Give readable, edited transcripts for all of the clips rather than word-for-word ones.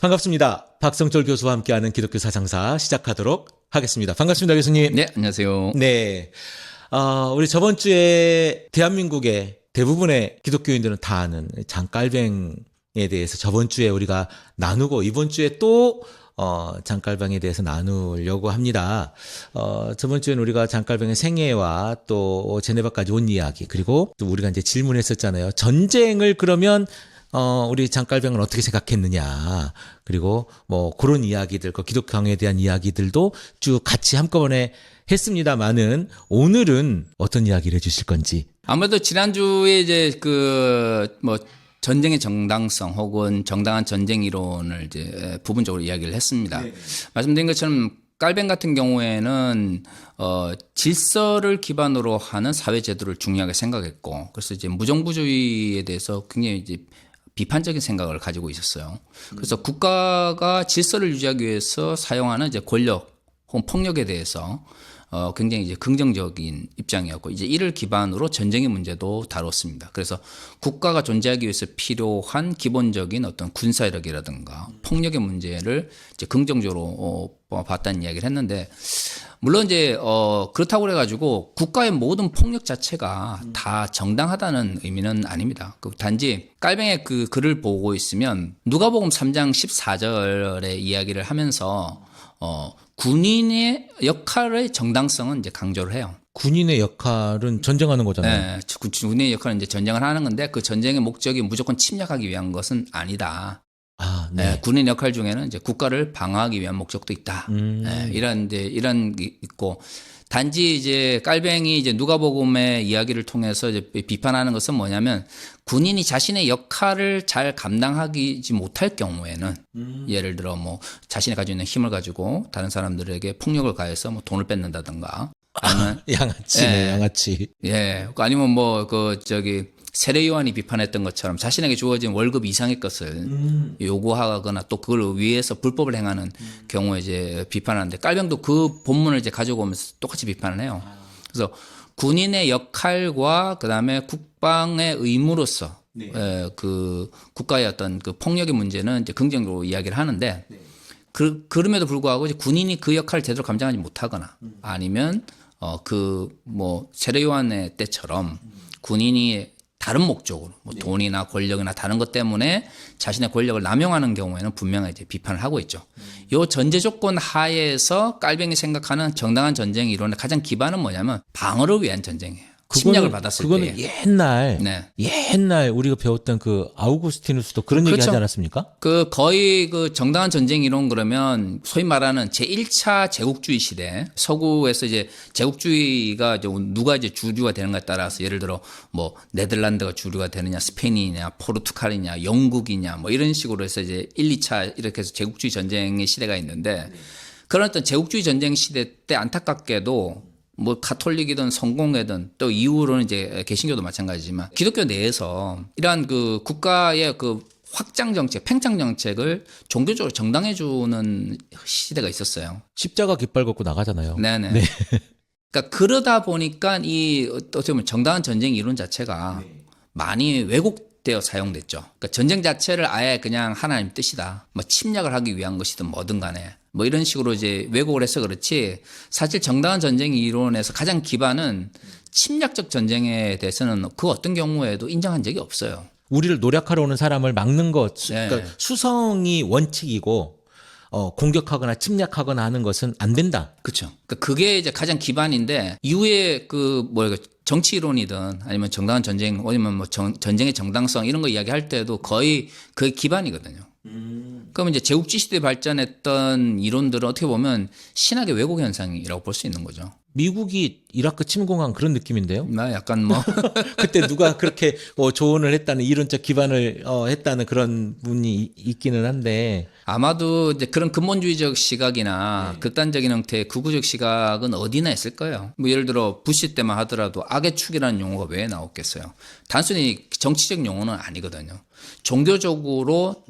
반갑습니다. 박성철 교수와 함께하는 기독교 사상사 시작하도록 하겠습니다. 반갑습니다, 교수님. 네, 안녕하세요. 네. 우리 저번 주에 대한민국의 대부분의 기독교인들은 다 아는 장깔뱅에 대해서 저번 주에 우리가 나누고 이번 주에 또 장깔뱅에 대해서 나누려고 합니다. 저번 주에는 우리가 장깔뱅의 생애와 또 제네바까지 온 이야기, 그리고 또 우리가 이제 질문했었잖아요. 전쟁을 그러면 우리 장깔뱅은 어떻게 생각했느냐. 그리고 뭐 그런 이야기들, 그 기독교에 대한 이야기들도 쭉 같이 한꺼번에 했습니다만은 오늘은 어떤 이야기를 해주실 건지. 아무래도 지난주에 이제 전쟁의 정당성 혹은 정당한 전쟁 이론을 이제 부분적으로 이야기를 했습니다. 네. 말씀드린 것처럼 깔뱅 같은 경우에는 질서를 기반으로 하는 사회 제도를 중요하게 생각했고, 그래서 이제 무정부주의에 대해서 굉장히 이제 비판적인 생각을 가지고 있었어요. 그래서 국가가 질서를 유지하기 위해서 사용하는 이제 권력 혹은 폭력에 대해서 굉장히 이제 긍정적인 입장이었고, 이제 이를 기반으로 전쟁의 문제도 다뤘습니다. 그래서 국가가 존재하기 위해서 필요한 기본적인 어떤 군사력이라든가 폭력의 문제를 이제 긍정적으로 봤다는 이야기를 했는데, 물론 이제 그렇다고 그래가지고 국가의 모든 폭력 자체가 다 정당하다는 의미는 아닙니다. 단지 깔뱅의 그 글을 보고 있으면 누가복음 3장 14절의 이야기를 하면서 군인의 역할의 정당성은 이제 강조를 해요. 군인의 역할은 전쟁하는 거잖아요. 네, 군인의 역할은 이제 전쟁을 하는 건데, 그 전쟁의 목적이 무조건 침략하기 위한 것은 아니다. 네. 네, 군인 역할 중에는 이제 국가를 방어하기 위한 목적도 있다. 네, 이런 게 있고, 단지 이제 깔뱅이 이제 누가복음의 이야기를 통해서 이제 비판하는 것은 뭐냐면, 군인이 자신의 역할을 잘 감당하지 못할 경우에는 예를 들어 뭐 자신이 가지고 있는 힘을 가지고 다른 사람들에게 폭력을 가해서 뭐 돈을 뺏는다든가, 아니면 양아치네, 양아치. 예, 아니면 뭐 세례 요한이 비판했던 것처럼 자신에게 주어진 월급 이상의 것을 요구하거나 또 그걸 위해서 불법을 행하는 경우에 이제 비판하는데, 깔병도 그 본문을 이제 가지고 오면서 똑같이 비판을 해요. 그래서 군인의 역할과 그다음에 국방의 의무로서 그 국가의 어떤 그 폭력의 문제는 이제 긍정적으로 이야기를 하는데, 그럼에도 불구하고 이제 군인이 그 역할을 제대로 감당하지 못하거나 아니면 세례 요한의 때처럼 군인이 다른 목적으로 뭐 돈이나 권력이나 다른 것 때문에 자신의 권력을 남용하는 경우에는 분명히 이제 비판을 하고 있죠. 요 전제 조건 하에서 깔뱅이 생각하는 정당한 전쟁 이론의 가장 기반은 뭐냐면 방어를 위한 전쟁이에요. 침략을 받았을 때. 그거는 옛날 우리가 배웠던 그 아우구스티누스도 그런 얘기 하지 않았습니까? 거의 그 정당한 전쟁 이론 그러면 소위 말하는 제1차 제국주의 시대, 서구에서 이제 제국주의가 이제 누가 이제 주류가 되는가에 따라서 예를 들어 뭐 네덜란드가 주류가 되느냐, 스페인이냐, 포르투갈이냐, 영국이냐 뭐 이런 식으로 해서 이제 1, 2차 이렇게 해서 제국주의 전쟁의 시대가 있는데, 그런 어떤 제국주의 전쟁 시대 때 안타깝게도 뭐 가톨릭이든 성공회든 또 이후로는 이제 개신교도 마찬가지지만 기독교 내에서 이러한 그 국가의 그 확장 정책, 팽창 정책을 종교적으로 정당해 주는 시대가 있었어요. 십자가 깃발 걷고 나가잖아요. 네네. 네. 그러니까 그러다 보니까 이 어떻게 보면 정당한 전쟁 이론 자체가 많이 왜곡되어 사용됐죠. 그러니까 전쟁 자체를 아예 그냥 하나님 뜻이다, 뭐 침략을 하기 위한 것이든 뭐든 간에 뭐 이런 식으로 이제 왜곡을 해서 그렇지, 사실 정당한 전쟁 이론에서 가장 기반은 침략적 전쟁에 대해서는 그 어떤 경우에도 인정한 적이 없어요. 우리를 노력하러 오는 사람을 막는 것, 그러니까 수성이 원칙이고 공격하거나 침략하거나 하는 것은 안 된다. 그렇죠. 그러니까 그게 이제 가장 기반인데, 이후에 정치 이론이든 아니면 정당한 전쟁, 아니면 뭐 전쟁의 정당성 이런 거 이야기할 때도 거의 그게 기반이거든요. 그러면 이제 제국주의 시대에 발전했던 이론들은 어떻게 보면 신학의 왜곡 현상이라고 볼 수 있는 거죠. 미국이 이라크 침공한 그런 느낌인데요. 나 약간 뭐 그때 누가 그렇게 조언을 했다는 이론적 기반을 했다는 그런 분이 있기는 한데, 아마도 이제 그런 근본주의적 시각이나 극단적인 형태의 극우적 시각은 어디나 있을 거예요. 뭐 예를 들어 부시 때만 하더라도 악의 축이라는 용어가 왜 나왔겠어요? 단순히 정치적 용어는 아니거든요. 종교적으로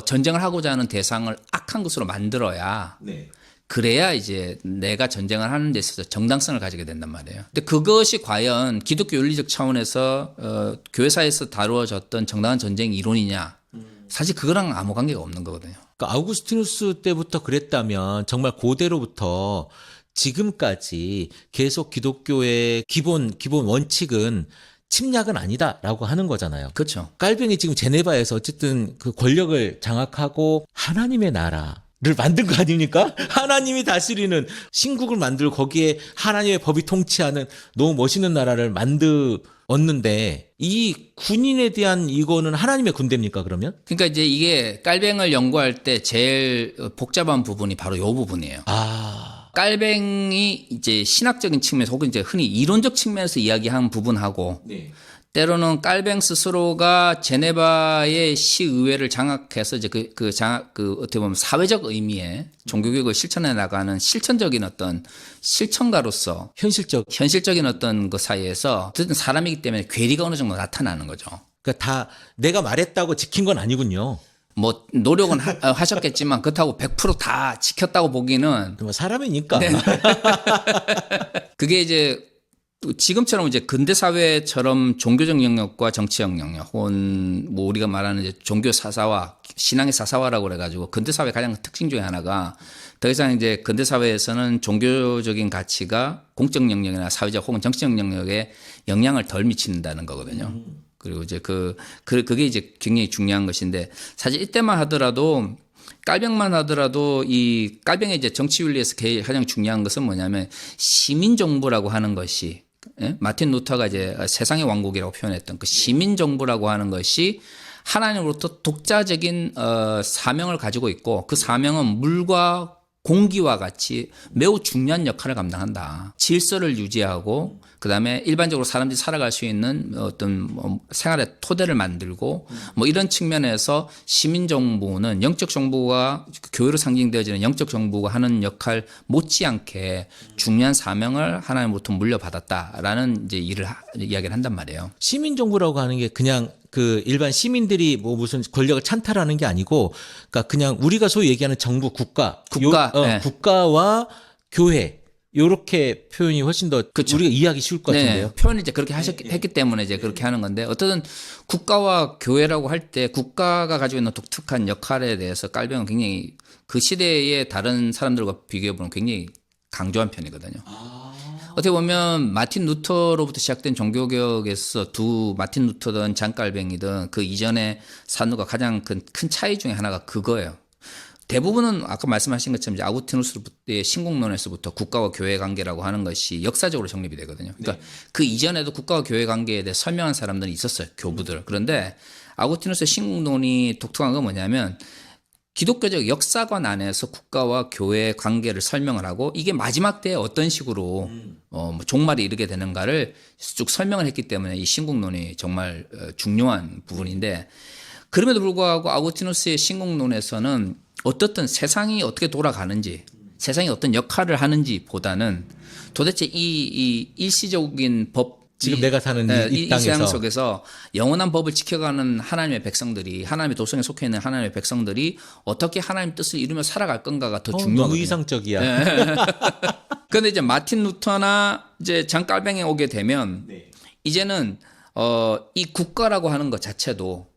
전쟁을 하고자 하는 대상을 악한 것으로 만들어야 그래야 이제 내가 전쟁을 하는 데 있어서 정당성을 가지게 된단 말이에요. 근데 그것이 과연 기독교 윤리적 차원에서 교회사에서 다루어졌던 정당한 전쟁 이론이냐? 사실 그거랑 아무 관계가 없는 거거든요. 그러니까 아우구스티누스 때부터 그랬다면 정말 고대로부터 지금까지 계속 기독교의 기본 원칙은 침략은 아니다라고 하는 거잖아요. 그렇죠. 깔뱅이 지금 제네바에서 어쨌든 그 권력을 장악하고 하나님의 나라를 만든 거 아닙니까? 하나님이 다스리는 신국을 만들고 거기에 하나님의 법이 통치하는 너무 멋있는 나라를 만들었는데 이 군인에 대한 이거는 하나님의 군대입니까 그러면? 그러니까 이제 이게 깔뱅을 연구할 때 제일 복잡한 부분이 바로 이 부분이에요. 깔뱅이 이제 신학적인 측면에서 혹은 이제 흔히 이론적 측면에서 이야기한 부분하고 네. 때로는 깔뱅 스스로가 제네바의 시의회를 장악해서 이제 어떻게 보면 사회적 의미의 종교교육을 실천해 나가는 실천적인 어떤 실천가로서 현실적인 어떤 그 사이에서 어쨌든 사람이기 때문에 괴리가 어느 정도 나타나는 거죠. 그러니까 다 내가 말했다고 지킨 건 아니군요. 뭐 노력은 하셨겠지만 그렇다고 100% 다 지켰다고 보기는 뭐 사람이니까. 네. 그게 이제 지금처럼 이제 근대 사회처럼 종교적 영역과 정치적 영역 혹은 뭐 우리가 말하는 이제 종교 사사화, 신앙의 사사화라고 그래가지고 근대 사회 가장 특징 중에 하나가 더 이상 이제 근대 사회에서는 종교적인 가치가 공적 영역이나 사회적 혹은 정치적 영역에 영향을 덜 미친다는 거거든요. 그리고 이제 그게 이제 굉장히 중요한 것인데 사실 이때만 하더라도 깔뱅만 하더라도 이 깔뱅의 이제 정치 윤리에서 가장 중요한 것은 뭐냐면 시민 정부라고 하는 것이 마틴 루터가 이제 세상의 왕국이라고 표현했던 그 시민 정부라고 하는 것이 하나님으로부터 독자적인 사명을 가지고 있고 그 사명은 물과 공기와 같이 매우 중요한 역할을 감당한다. 질서를 유지하고 그다음에 일반적으로 사람들이 살아갈 수 있는 어떤 생활의 토대를 만들고 뭐 이런 측면에서 시민정부는 영적 정부가 교회로 상징되어지는 영적 정부가 하는 역할 못지않게 중요한 사명을 하나님으로부터 물려받았다라는 이제 이야기를 한단 말이에요. 시민정부라고 하는 게 그냥 그 일반 시민들이 뭐 무슨 권력을 찬탈하는 게 아니고, 그러니까 그냥 우리가 소위 얘기하는 정부, 네. 국가와 교회 요렇게 표현이 훨씬 더 그쵸. 우리가 이해하기 쉬울 것 같은데요. 네, 표현을 이제 그렇게 했기 때문에 이제 그렇게 하는 건데 어쨌든 국가와 교회라고 할 때 국가가 가지고 있는 독특한 역할에 대해서 깔뱅은 굉장히 그 시대의 다른 사람들과 비교해 보면 굉장히 강조한 편이거든요. 어떻게 보면 마틴 루터로부터 시작된 종교개혁에서 마틴 루터든 잔 깔뱅이든 그 이전의 산우가 가장 큰 차이 중에 하나가 그거예요. 대부분은 아까 말씀하신 것처럼 이제 아구스티누스의 신국론에서부터 국가와 교회 관계라고 하는 것이 역사적으로 정립이 되거든요. 그러니까 그 이전에도 국가와 교회 관계에 대해 설명한 사람들이 있었어요. 교부들. 그런데 아구스티누스의 신국론이 독특한 건 뭐냐면 기독교적 역사관 안에서 국가와 교회 관계를 설명을 하고 이게 마지막 때에 어떤 식으로 뭐 종말에 이르게 되는가를 쭉 설명을 했기 때문에 이 신국론이 정말 중요한 부분인데 그럼에도 불구하고 아구스티누스의 신국론에서는 어떻든 세상이 어떻게 돌아가는지 세상이 어떤 역할을 하는지 보다는 도대체 이 일시적인 법 지금 내가 사는 이 세상 땅에서 속에서 영원한 법을 지켜가는 하나님의 백성들이 하나님의 도성에 속해 있는 하나님의 백성들이 어떻게 하나님 뜻을 이루며 살아갈 건가가 더 중요하거든요. 너무 이상적이야. 그런데 이제 마틴 루터나 이제 잔 깔뱅에 오게 되면 이제는 이 국가라고 하는 것 자체도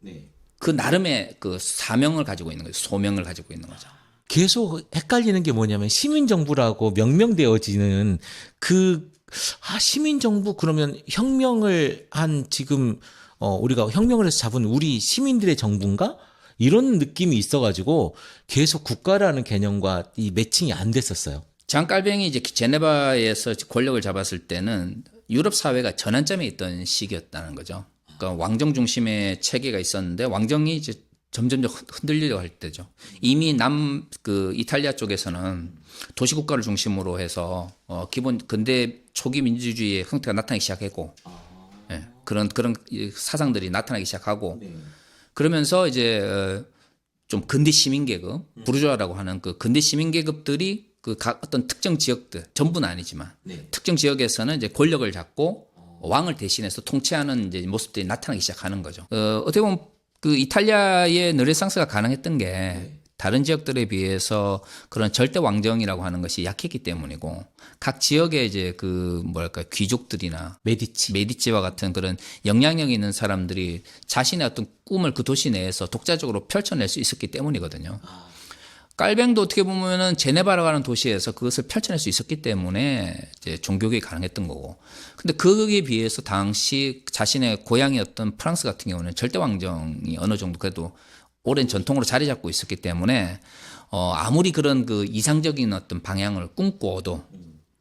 그 나름의 그 사명을 가지고 있는 거죠. 소명을 가지고 있는 거죠. 계속 헷갈리는 게 뭐냐면 시민정부라고 명명되어지는 시민정부 그러면 혁명을 한 지금 우리가 혁명을 해서 잡은 우리 시민들의 정부인가? 이런 느낌이 있어가지고 계속 국가라는 개념과 이 매칭이 안 됐었어요. 잔 깔뱅이 이제 제네바에서 권력을 잡았을 때는 유럽 사회가 전환점에 있던 시기였다는 거죠. 그러니까 왕정 중심의 체계가 있었는데 왕정이 이제 점점 흔들리려고 할 때죠. 이미 이탈리아 쪽에서는 도시국가를 중심으로 해서 기본 근대 초기 민주주의의 형태가 나타나기 시작했고, 그런 사상들이 나타나기 시작하고, 그러면서 이제 좀 근대 시민 계급, 부르주아라고 하는 그 근대 시민 계급들이 그 각 어떤 특정 지역들 전부는 아니지만 특정 지역에서는 이제 권력을 잡고 왕을 대신해서 통치하는 이제 모습들이 나타나기 시작하는 거죠. 어떻게 보면 그 이탈리아의 르네상스가 가능했던 게 다른 지역들에 비해서 그런 절대 왕정이라고 하는 것이 약했기 때문이고 각 지역의 이제 귀족들이나 메디치와 같은 그런 영향력 있는 사람들이 자신의 어떤 꿈을 그 도시 내에서 독자적으로 펼쳐낼 수 있었기 때문이거든요. 깔뱅도 어떻게 보면은 제네바라고 도시에서 그것을 펼쳐낼 수 있었기 때문에 이제 종교개혁이 가능했던 거고. 근데 거기에 비해서 당시 자신의 고향이었던 프랑스 같은 경우는 절대 왕정이 어느 정도 그래도 오랜 전통으로 자리 잡고 있었기 때문에 아무리 그런 그 이상적인 어떤 방향을 꿈꿔도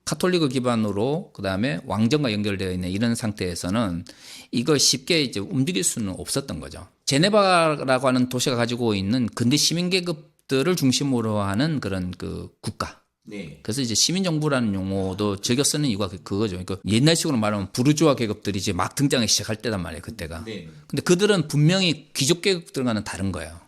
카톨릭을 기반으로 그다음에 왕정과 연결되어 있는 이런 상태에서는 이걸 쉽게 이제 움직일 수는 없었던 거죠. 제네바라고 하는 도시가 가지고 있는 근대 시민 계급들을 중심으로 하는 그런 그 국가. 네. 그래서 이제 시민정부라는 용어도 즐겨 쓰는 이유가 그거죠. 그러니까 옛날식으로 말하면 부르주아 계급들이 이제 막 등장하기 시작할 때단 말이에요, 그때가. 네. 근데 그들은 분명히 귀족 계급들과는 다른 거예요.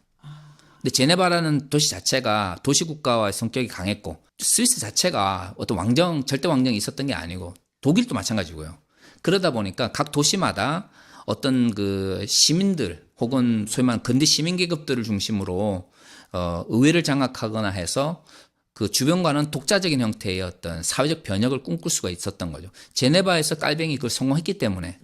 근데 제네바라는 도시 자체가 도시국가와의 성격이 강했고 스위스 자체가 어떤 왕정, 절대 왕정이 있었던 게 아니고 독일도 마찬가지고요. 그러다 보니까 각 도시마다 어떤 그 시민들 혹은 소위 말하는 근대 시민 계급들을 중심으로 의회를 장악하거나 해서 그 주변과는 독자적인 형태의 어떤 사회적 변혁을 꿈꿀 수가 있었던 거죠. 제네바에서 깔뱅이 그걸 성공했기 때문에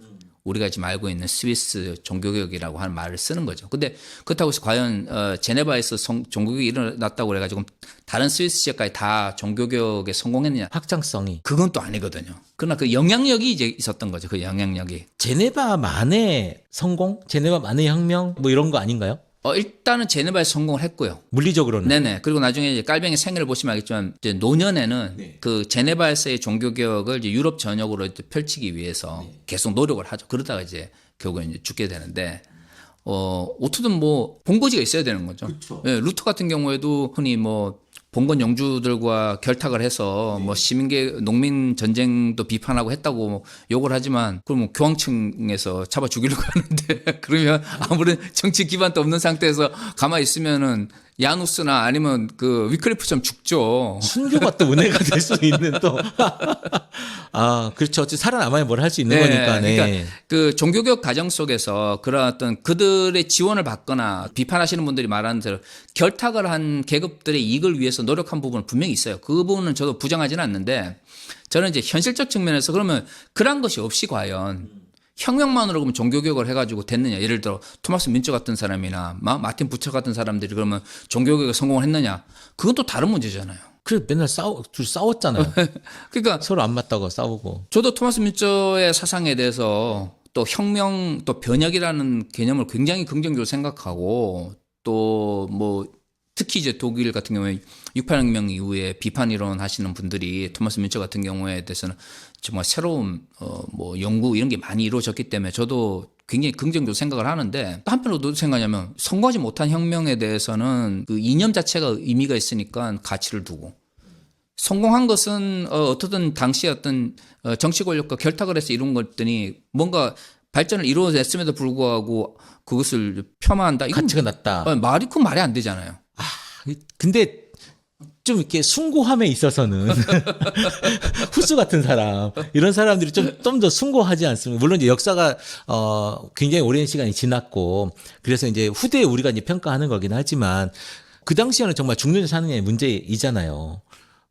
우리가 지금 알고 있는 스위스 종교개혁이라고 하는 말을 쓰는 거죠. 근데 그렇다고 해서 과연 제네바에서 종교개혁이 일어났다고 그래가지고 다른 스위스 지역까지 다 종교개혁에 성공했느냐? 확장성이. 그건 또 아니거든요. 그러나 그 영향력이 이제 있었던 거죠. 그 영향력이. 제네바만의 성공? 제네바만의 혁명? 뭐 이런 거 아닌가요? 일단은 제네바에서 성공을 했고요. 물리적으로는. 네네. 그리고 나중에 이제 깔뱅의 생애를 보시면 알겠지만 이제 노년에는 네. 그 제네바에서의 종교개혁을 이제 유럽 전역으로 이제 펼치기 위해서 계속 노력을 하죠. 그러다가 이제 결국에 이제 죽게 되는데 어떻든 뭐 본거지가 있어야 되는 거죠. 그쵸. 예, 루터 같은 경우에도 흔히 뭐 봉건 영주들과 결탁을 해서 뭐 시민계 농민 전쟁도 비판하고 했다고 뭐 욕을 하지만 그럼 교황청에서 잡아 죽이려고 하는데 그러면 아무런 정치 기반도 없는 상태에서 가만히 있으면은 야누스나 아니면 그 위클리프처럼 죽죠. 순교가 또 은혜가 될 수 있는 또. 아, 그렇죠. 어쨌든 살아남아야 뭘 할 수 있는 거니까. 네. 그러니까 그 종교개혁 과정 속에서 그런 어떤 그들의 지원을 받거나 비판하시는 분들이 말하는 대로 결탁을 한 계급들의 이익을 위해서 노력한 부분은 분명히 있어요. 그 부분은 저도 부정하지는 않는데 저는 이제 현실적 측면에서 그러면 그런 것이 없이 과연 혁명만으로 그러면 종교개혁을 해가지고 됐느냐. 예를 들어 토마스 민처 같은 사람이나 마틴 부처 같은 사람들이 그러면 종교개혁에 성공을 했느냐. 그건 또 다른 문제잖아요. 그래, 맨날 둘이 싸웠잖아요. 그러니까 서로 안 맞다고 싸우고. 저도 토마스 민처의 사상에 대해서 또 혁명 또 변혁이라는 개념을 굉장히 긍정적으로 생각하고 또 뭐 특히 이제 독일 같은 경우에 68혁명 이후에 비판 이론 하시는 분들이 토마스 민처 같은 경우에 대해서는 정말 새로운 뭐 연구 이런 게 많이 이루어졌기 때문에 저도 굉장히 긍정적으로 생각을 하는데 한편으로 도 생각하냐면 성공하지 못한 혁명에 대해서는 그 이념 자체가 의미가 있으니까 가치를 두고 성공한 것은 어떻든 당시 어떤 정치 권력과 결탁을 해서 이룬 것들이 뭔가 발전을 이루어냈음에도 불구하고 그것을 폄하한다. 이건 가치가 낮다. 그 말이 안 되잖아요. 근데 좀 이렇게 숭고함에 있어서는 후수 같은 사람 이런 사람들이 좀 더 숭고하지 않습니까? 물론 이제 역사가 굉장히 오랜 시간이 지났고 그래서 이제 후대에 우리가 이제 평가하는 거긴 하지만 그 당시에는 정말 죽느냐 사느냐의 문제이잖아요.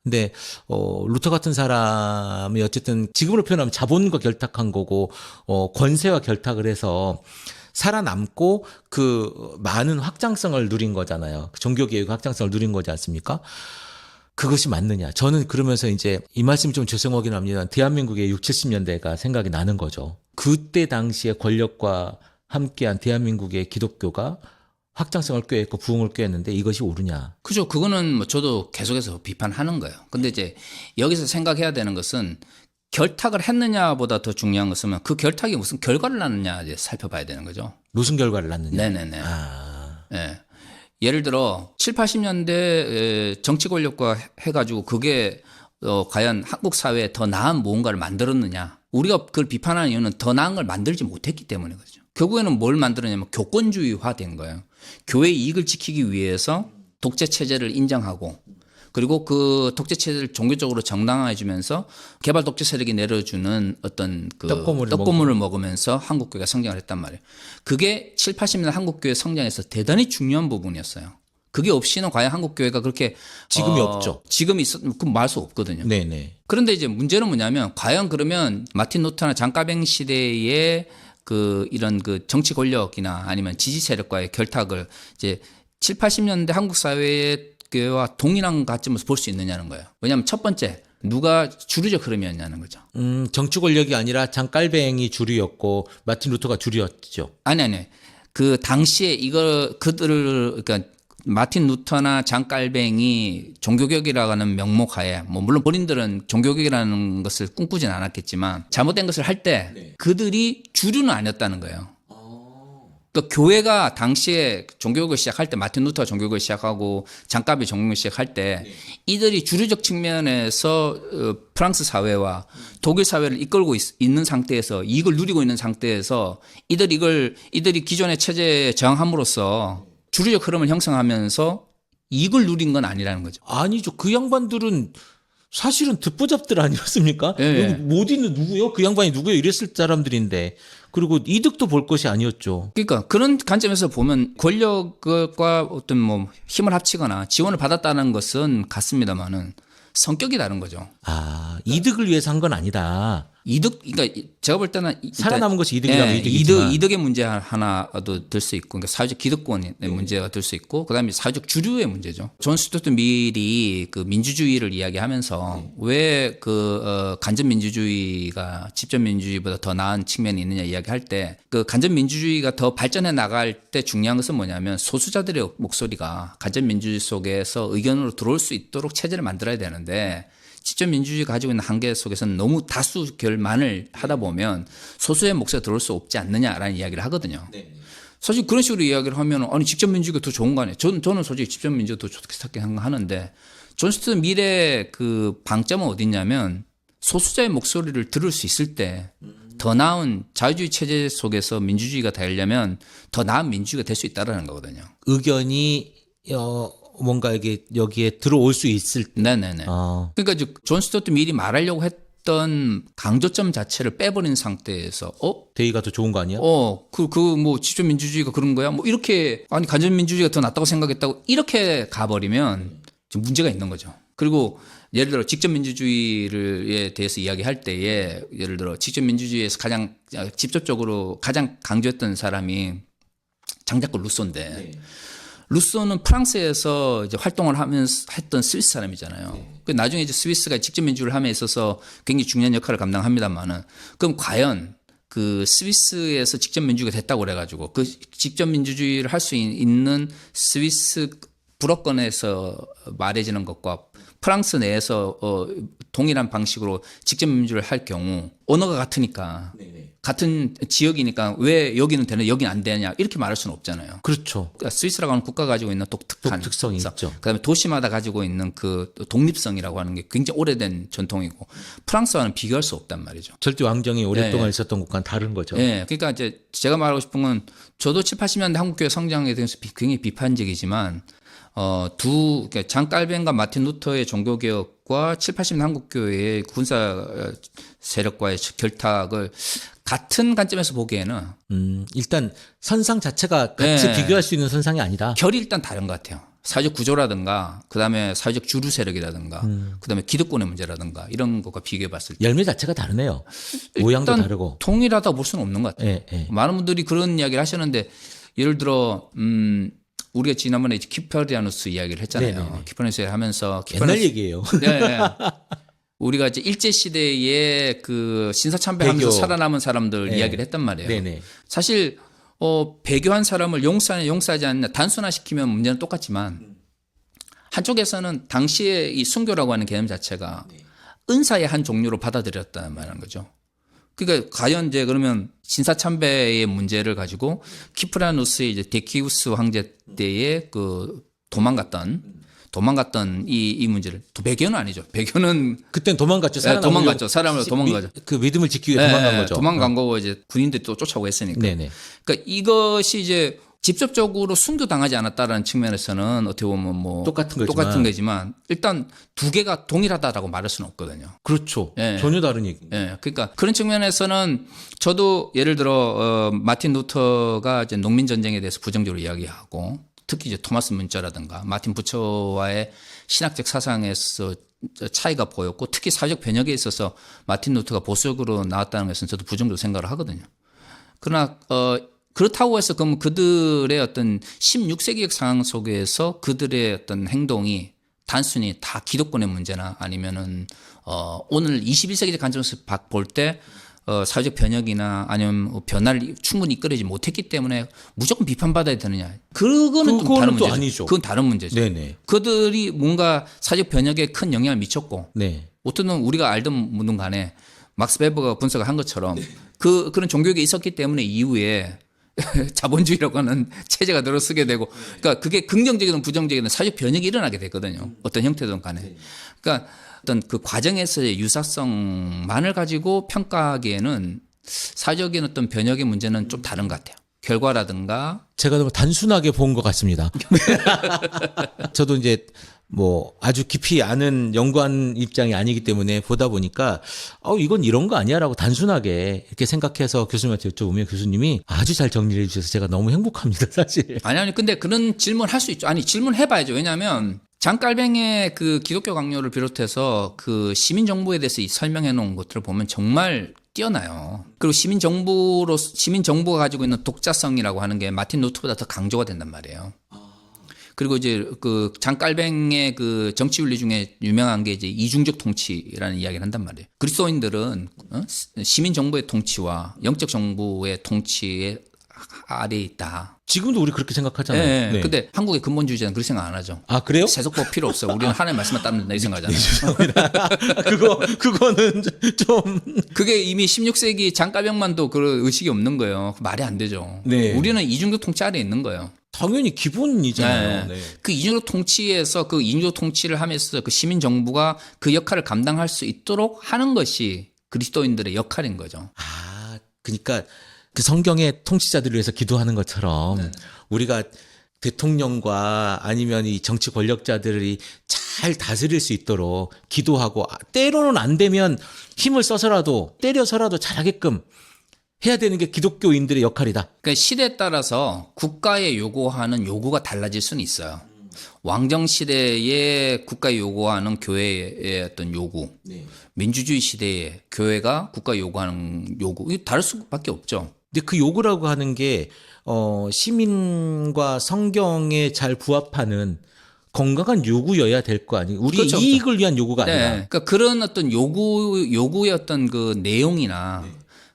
근데 루터 같은 사람이 어쨌든 지금으로 표현하면 자본과 결탁한 거고 권세와 결탁을 해서 살아남고 그 많은 확장성을 누린 거잖아요. 종교개혁 확장성을 누린 거지 않습니까? 그것이 맞느냐. 저는 그러면서 이제 이 말씀이 좀 죄송하긴 합니다. 대한민국의 60, 70년대가 생각이 나는 거죠. 그때 당시에 권력과 함께한 대한민국의 기독교가 확장성을 꾀했고 부흥을 꾀했는데 이것이 옳으냐. 그죠. 그거는 뭐 저도 계속해서 비판하는 거예요. 근데 이제 여기서 생각해야 되는 것은 결탁을 했느냐보다 더 중요한 것은 그 결탁이 무슨 결과를 낳느냐 이제 살펴봐야 되는 거죠. 무슨 결과를 낳느냐. 네네네. 네. 예를 들어 7, 80년대 정치 권력과 해가지고 그게 과연 한국 사회에 더 나은 무언가를 만들었느냐. 우리가 그걸 비판하는 이유는 더 나은 걸 만들지 못했기 때문에 그렇죠. 결국에는 뭘 만들었냐면 교권주의화 된 거예요. 교회의 이익을 지키기 위해서 독재 체제를 인정하고 그리고 그 독재 체제를 종교적으로 정당화해주면서 개발 독재 세력이 내려주는 어떤 그 떡고물을 먹으면서 한국교회가 성장을 했단 말이에요. 그게 7, 80년대 한국교회 성장에서 대단히 중요한 부분이었어요. 그게 없이는 과연 한국교회가 그렇게 지금이 없죠. 지금이 그럼 말 수 없거든요. 네네. 그런데 이제 문제는 뭐냐면 과연 그러면 마틴 루터나 장가뱅 시대의 그 이런 그 정치 권력이나 아니면 지지 세력과의 결탁을 이제 7, 80년대 한국 사회의 기독교와 동일한 가점에서 볼 수 있느냐는 거예요. 왜냐하면 첫 번째 누가 주류적 흐름이었냐는 거죠. 정치 권력이 아니라 장깔뱅이 주류였고 마틴 루터가 주류였죠. 아니. 그 당시에 그들을 그러니까 마틴 루터나 장깔뱅이 종교개혁이라고 하는 명목하에 뭐 물론 본인들은 종교개혁이라는 것을 꿈꾸진 않았겠지만 잘못된 것을 할 때 그들이 주류는 아니었다는 거예요. 그러니까 교회가 당시에 종교개혁을 시작할 때 마틴 루터가 종교개혁을 시작하고 장갑이 종교개혁을 시작할 때 이들이 주류적 측면에서 프랑스 사회와 독일 사회를 이끌고 있는 상태에서 이익을 누리고 있는 상태에서 이들이 기존의 체제에 저항함으로써 주류적 흐름을 형성하면서 이익을 누린 건 아니라는 거죠. 아니죠. 그 양반들은 사실은 듣보잡들 아니었습니까? 예. 여기 못 있는 누구요? 그 양반이 누구요? 이랬을 사람들인데. 그리고 이득도 볼 것이 아니었죠. 그러니까 그런 관점에서 보면 권력과 어떤 뭐 힘을 합치거나 지원을 받았다는 것은 같습니다만은 성격이 다른 거죠. 이득을 위해서 한 건 아니다. 그러니까 제가 볼 때는 살아남은 것이 이득이라면 이득이지만. 이득의 문제 하나도 될 수 있고, 그러니까 사회적 기득권의 문제가 될 수 있고, 그다음에 사회적 주류의 문제죠. 존 스튜어트 밀이 그 민주주의를 이야기하면서 왜 간접 민주주의가 직접 민주주의보다 더 나은 측면이 있느냐 이야기할 때 그 간접 민주주의가 더 발전해 나갈 때 중요한 것은 뭐냐면 소수자들의 목소리가 간접 민주주의 속에서 의견으로 들어올 수 있도록 체제를 만들어야 되는데. 직접 민주주의가 가지고 있는 한계 속에서는 너무 다수 결만을 하다 보면 소수의 목소리가 들어올 수 없지 않느냐라는 이야기를 하거든요. 사실 그런 식으로 이야기를 하면 아니 직접 민주주의가 더 좋은 거 아니에요. 저는 솔직히 직접 민주주의가 더 좋게 생각하는데 존 스튜어트 밀의 그 방점은 어디냐면 소수자의 목소리를 들을 수 있을 때 더 나은 자유주의 체제 속에서 민주주의가 되려면 더 나은 민주주의가 될 수 있다는 거거든요. 의견이 뭔가 여기에 들어올 수 있을 때. 네네네. 그러니까 존 스튜어트 밀이 말하려고 했던 강조점 자체를 빼버린 상태에서 대의가 더 좋은 거 아니야? 뭐 직접 민주주의가 그런 거야? 뭐 이렇게 아니 간접 민주주의가 더 낫다고 생각했다고 이렇게 가버리면 좀 문제가 있는 거죠. 그리고 예를 들어 직접 민주주의에 대해서 이야기할 때에 예를 들어 직접 민주주의에서 가장 직접적으로 가장 강조했던 사람이 장자크 루소인데 루소는 프랑스에서 이제 활동을 하면서 했던 스위스 사람이잖아요. 그 나중에 이제 스위스가 직접 민주주의를 함에 있어서 굉장히 중요한 역할을 감당합니다만은 그럼 과연 그 스위스에서 직접 민주주의가 됐다고 그래가지고 그 직접 민주주의를 할 수 있는 스위스 불어권에서 말해지는 것과 프랑스 내에서 동일한 방식으로 직접 민주주의를 할 경우 언어가 같으니까 같은 지역이니까 왜 여기는 되는 여기는 안 되냐 이렇게 말할 수는 없잖아요. 그렇죠. 그러니까 스위스라고 하는 국가가 가지고 있는 독특성이 있죠. 그다음에 도시마다 가지고 있는 그 독립성이라고 하는 게 굉장히 오래된 전통이고 프랑스와는 비교할 수 없단 말이죠. 절대 왕정이 오랫동안 있었던 곳과는 다른 거죠. 네, 그러니까 이제 제가 말하고 싶은 건 저도 7, 80년대 한국교회 성장에 대해서 굉장히 비판적이지만 그러니까 장깔뱅과 마틴 루터의 종교개혁과 7, 80년 한국교회의 군사 세력과의 결탁을 같은 관점에서 보기에는 일단 선상 자체가 같이 비교할 수 있는 선상이 아니다. 결이 일단 다른 것 같아요. 사회적 구조라든가 그다음에 사회적 주류 세력이라든가 그다음에 기득권의 문제라든가 이런 것과 비교해 봤을 때 열매 자체가 다르네요. 모양도 다르고. 통일하다고 볼 수는 없는 것 같아요. 많은 분들이 그런 이야기를 하셨는데 예를 들어 우리가 지난번에 키퍼리아누스 이야기를 했잖아요. 키퍼리아누스를 하면서 옛날 얘기예요. 네. 우리가 이제 일제 시대에 그 신사참배하면서 살아남은 사람들 이야기를 했단 말이에요. 사실 배교한 사람을 용서하지 않느냐 단순화시키면 문제는 똑같지만 한쪽에서는 당시에 이 순교라고 하는 개념 자체가 은사의 한 종류로 받아들였다는 말인 거죠. 그러니까 과연 이제 그러면 신사참배의 문제를 가지고 키프라누스의 이제 데키우스 황제 때에 그 도망갔던 이 문제를 배교는 아니죠. 배교는 그땐 도망갔죠. 도망갔죠. 사람을 도망가죠. 그 믿음을 지키기 위해 도망간 거죠. 도망간 거고 이제 군인들이 또 쫓아오고 했으니까. 그러니까 이것이 이제 직접적으로 순교당하지 않았다라는 측면에서는 어떻게 보면 뭐 똑같은 거지만 일단 두 개가 동일하다라고 말할 수는 없거든요. 그렇죠. 전혀 다른 얘기. 그러니까 그런 측면에서는 저도 예를 들어 마틴 루터가 이제 농민 전쟁에 대해서 부정적으로 이야기하고 특히 이제 토마스 문자라든가 마틴 부처와의 신학적 사상에서 차이가 보였고 특히 사회적 변혁에 있어서 마틴 루터가 보수적으로 나왔다는 것은 저도 부정적으로 생각을 하거든요. 그러나 그렇다고 해서 그럼 그들의 어떤 16세기적 상황 속에서 그들의 어떤 행동이 단순히 다 기독권의 문제나 아니면은 오늘 21세기적 관점에서 볼 때 사회적 변혁이나 아니면 변화를 충분히 이끌지 못했기 때문에 무조건 비판받아야 되느냐. 그거는 좀 다른 또 문제죠. 아니죠. 그건 다른 문제죠. 네네. 그들이 뭔가 사회적 변혁에 큰 영향을 미쳤고 네. 어떤 우리가 알든 묻든 간에 막스 베버가 분석을 한 것처럼 그런 종교가 있었기 때문에 이후에 자본주의라고 하는 체제가 들어서게 되고 그러니까 그게 긍정적이든 부정적이든 사회적 변혁이 일어나게 되거든요. 어떤 형태든 간에. 그러니까 어떤 그 과정에서의 유사성만을 가지고 평가하기에는 사회적인 어떤 변혁의 문제는 좀 다른 것 같아요. 결과라든가 제가 너무 단순하게 본 것 같습니다. 저도 이제 뭐 아주 깊이 아는 연구한 입장이 아니기 때문에 보다 보니까 이건 이런 거 아니야라고 단순하게 이렇게 생각해서 교수님한테 여쭤보면 교수님이 아주 잘 정리를 해주셔서 제가 너무 행복합니다, 사실. 아니 근데 그런 질문 할 수 있죠. 아니 질문해봐야죠. 왜냐하면 장깔뱅의 그 기독교 강요를 비롯해서 그 시민 정부에 대해서 설명해 놓은 것들을 보면 정말 뛰어나요. 그리고 시민 정부가 가지고 있는 독자성이라고 하는 게 마틴 루터보다 더 강조가 된단 말이에요. 그리고 이제 그 장깔뱅의 그 정치 윤리 중에 유명한 게 이제 이중적 통치라는 이야기를 한단 말이에요. 그리스도인들은 시민 정부의 통치와 영적 정부의 통치에 아래에 있다. 지금도 우리 그렇게 생각하잖아요. 네. 네. 근데 한국의 근본주의자는 그렇게 생각 안 하죠. 아, 그래요? 세속법 필요 없어요. 우리는 하나님의 말씀만 따르면 된다 이 생각하잖아요. 그거는 좀. 그게 이미 16세기 장가병만도 그런 의식이 없는 거예요. 말이 안 되죠. 네. 우리는 이중적 통치 아래에 있는 거예요. 당연히 기본이잖아요. 네. 네. 그 이중적 통치에서 그 이중적 통치를 하면서 그 시민 정부가 그 역할을 감당할 수 있도록 하는 것이 그리스도인들의 역할인 거죠. 그러니까 그 성경의 통치자들을 위해서 기도하는 것처럼 우리가 대통령과 아니면 이 정치 권력자들이 잘 다스릴 수 있도록 기도하고 때로는 안 되면 힘을 써서라도 때려서라도 잘하게끔 해야 되는 게 기독교인들의 역할이다. 그러니까 시대에 따라서 국가에 요구하는 요구가 달라질 수는 있어요. 왕정 시대에 국가에 요구하는 교회의 어떤 요구, 민주주의 시대에 교회가 국가에 요구하는 요구, 이게 다를 수밖에 없죠. 근데 그 요구라고 하는 게 시민과 성경에 잘 부합하는 건강한 요구여야 될 거 아니에요. 우리 그렇죠, 이익을 위한 요구가 네. 아니라. 그러니까 그런 어떤 요구의 어떤 그 내용이나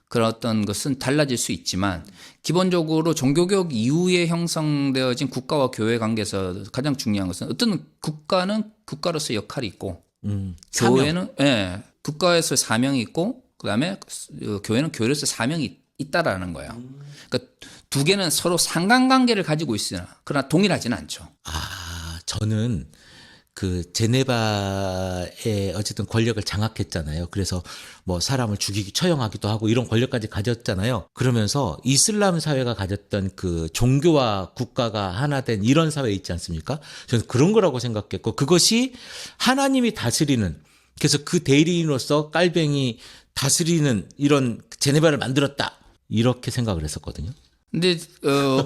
그런 어떤 것은 달라질 수 있지만 기본적으로 종교개혁 이후에 형성되어진 국가와 교회 관계에서 가장 중요한 것은 어떤 국가는 국가로서의 역할이 있고 교회는 국가에서 사명이 있고 그다음에 교회는 교회로서 사명이 있다라는 거예요. 그러니까 두 개는 서로 상관관계를 가지고 있으나 그러나 동일하지는 않죠. 저는 그 제네바의 어쨌든 권력을 장악했잖아요. 그래서 뭐 사람을 죽이기 처형하기도 하고 이런 권력까지 가졌잖아요. 그러면서 이슬람 사회가 가졌던 그 종교와 국가가 하나 된 이런 사회 있지 않습니까? 저는 그런 거라고 생각했고 그것이 하나님이 다스리는 그래서 그 대리인으로서 깔뱅이 다스리는 이런 제네바를 만들었다. 이렇게 생각을 했었거든요. 근데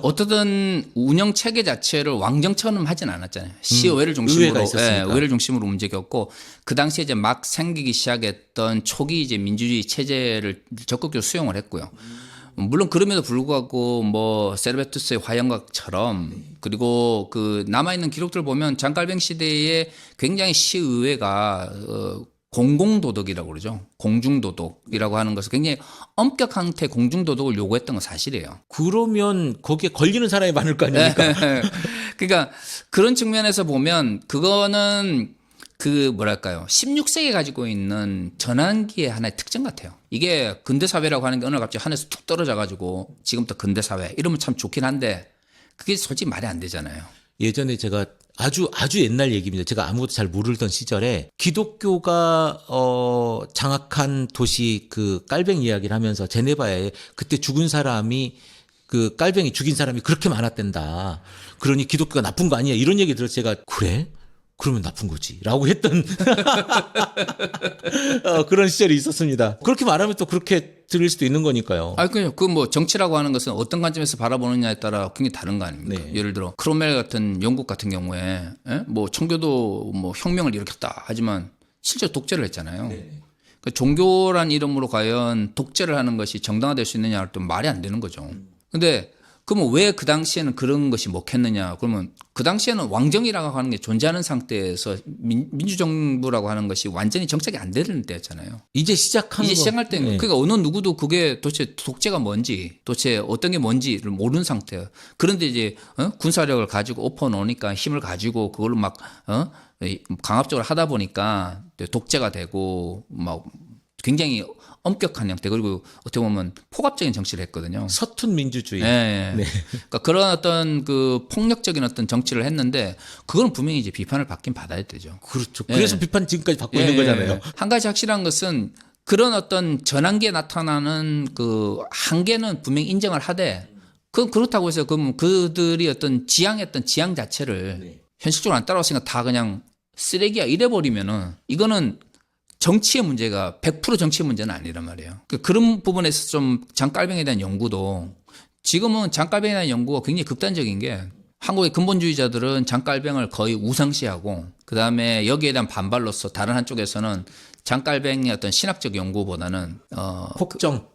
어떻든 운영 체계 자체를 왕정처럼 하진 않았잖아요. 시의회를 중심으로 의회를 중심으로 움직였고 그 당시에 이제 막 생기기 시작했던 초기 이제 민주주의 체제를 적극적으로 수용을 했고요. 물론 그럼에도 불구하고 뭐 세르베투스의 화영각처럼 그리고 그 남아 있는 기록들 보면 장깔뱅 시대에 굉장히 시의회가 공공도덕이라고 그러죠. 공중도덕이라고 하는 것을 굉장히 엄격한 형태의 공중도덕을 요구했던 건 사실이에요. 그러면 거기에 걸리는 사람이 많을 거 아닙니까? 그러니까 그런 측면에서 보면 그거는 그 뭐랄까요. 16세기에 가지고 있는 전환기의 하나의 특징 같아요. 이게 근대사회라고 하는 게 어느 날 갑자기 하늘에서 툭 떨어져가지고 지금부터 근대사회 이러면 참 좋긴 한데 그게 솔직히 말이 안 되잖아요. 예전에 제가 아주 옛날 얘기입니다. 제가 아무것도 잘 모르던 시절에 기독교가 장악한 도시 그 깔뱅 이야기를 하면서 제네바에 그때 죽은 사람이 그 깔뱅이 죽인 사람이 그렇게 많았댄다. 그러니 기독교가 나쁜 거 아니야. 이런 얘기 들어서 제가 그래? 그러면 나쁜 거지. 라고 했던 그런 시절이 있었습니다. 그렇게 말하면 또 그렇게 들릴 수도 있는 거니까요. 그 뭐 정치라고 하는 것은 어떤 관점에서 바라보느냐에 따라 굉장히 다른 거 아닙니까? 네. 예를 들어 크롬웰 같은 영국 같은 경우에 뭐 청교도 뭐 혁명을 일으켰다 하지만 실제 독재를 했잖아요. 그러니까 종교란 이름으로 과연 독재를 하는 것이 정당화될 수 있느냐 할 때 말이 안 되는 거죠. 근데 그러면 왜 그 당시에는 그런 것이 먹혔느냐? 그러면 그 당시에는 왕정이라고 하는 게 존재하는 상태에서 민주정부라고 하는 것이 완전히 정착이 안 되는 때였잖아요. 이제 시작한 이제 거. 시작할 때, 네. 그러니까 어느 누구도 그게 도대체 독재가 뭔지, 도대체 어떤 게 뭔지를 모르는 상태예요. 그런데 이제 군사력을 가지고 엎어 놓으니까 힘을 가지고 그걸로 막 강압적으로 하다 보니까 독재가 되고 막 굉장히 엄격한 형태, 그리고 어떻게 보면 포갑적인 정치를 했거든요. 서툰 민주주의. 네. 그러니까 그런 어떤 그 폭력적인 어떤 정치를 했는데 그건 분명히 이제 비판을 받긴 받아야 되죠. 그렇죠. 그래서 비판 지금까지 받고 있는 거잖아요. 한 가지 확실한 것은 그런 어떤 전환기에 나타나는 그 한계는 분명히 인정을 하되 그건 그렇다고 해서 그럼 그들이 어떤 지향했던 지향 자체를 현실적으로 안 따라왔으니까 다 그냥 쓰레기야 이래버리면은 이거는 정치의 문제가 100% 정치의 문제는 아니란 말이에요. 그런 부분에서 좀 장깔뱅이에 대한 연구도 지금은 장깔뱅이에 대한 연구가 굉장히 극단적인 게 한국의 근본주의자들은 장깔뱅을 거의 우상시하고 그다음에 여기에 대한 반발로서 다른 한쪽에서는 장깔뱅의 어떤 신학적 연구보다는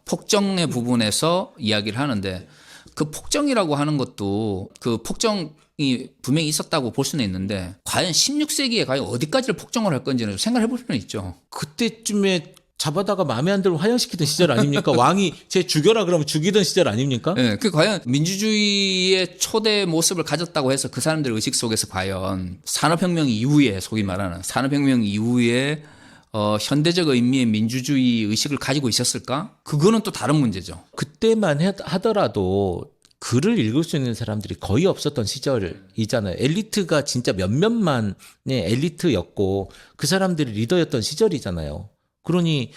폭정의 부분에서 이야기를 하는데 그 폭정이라고 하는 것도 그 폭정이 분명히 있었다고 볼 수는 있는데 과연 16세기에 과연 어디까지를 폭정을 할 건지는 생각해 볼 필요는 있죠. 그때쯤에 잡아다가 마음에 안 들면 화형시키던 시절 아닙니까? 왕이 쟤 죽여라 그러면 죽이던 시절 아닙니까? 네, 그 과연 민주주의의 초대 모습을 가졌다고 해서 그 사람들의 의식 속에서 과연 산업혁명 이후에 소위 말하는 산업혁명 이후에 현대적 의미의 민주주의 의식을 가지고 있었을까? 그거는 또 다른 문제죠. 그때만 하더라도 글을 읽을 수 있는 사람들이 거의 없었던 시절이잖아요. 엘리트가 진짜 몇몇만의 엘리트였고 그 사람들이 리더였던 시절이잖아요. 그러니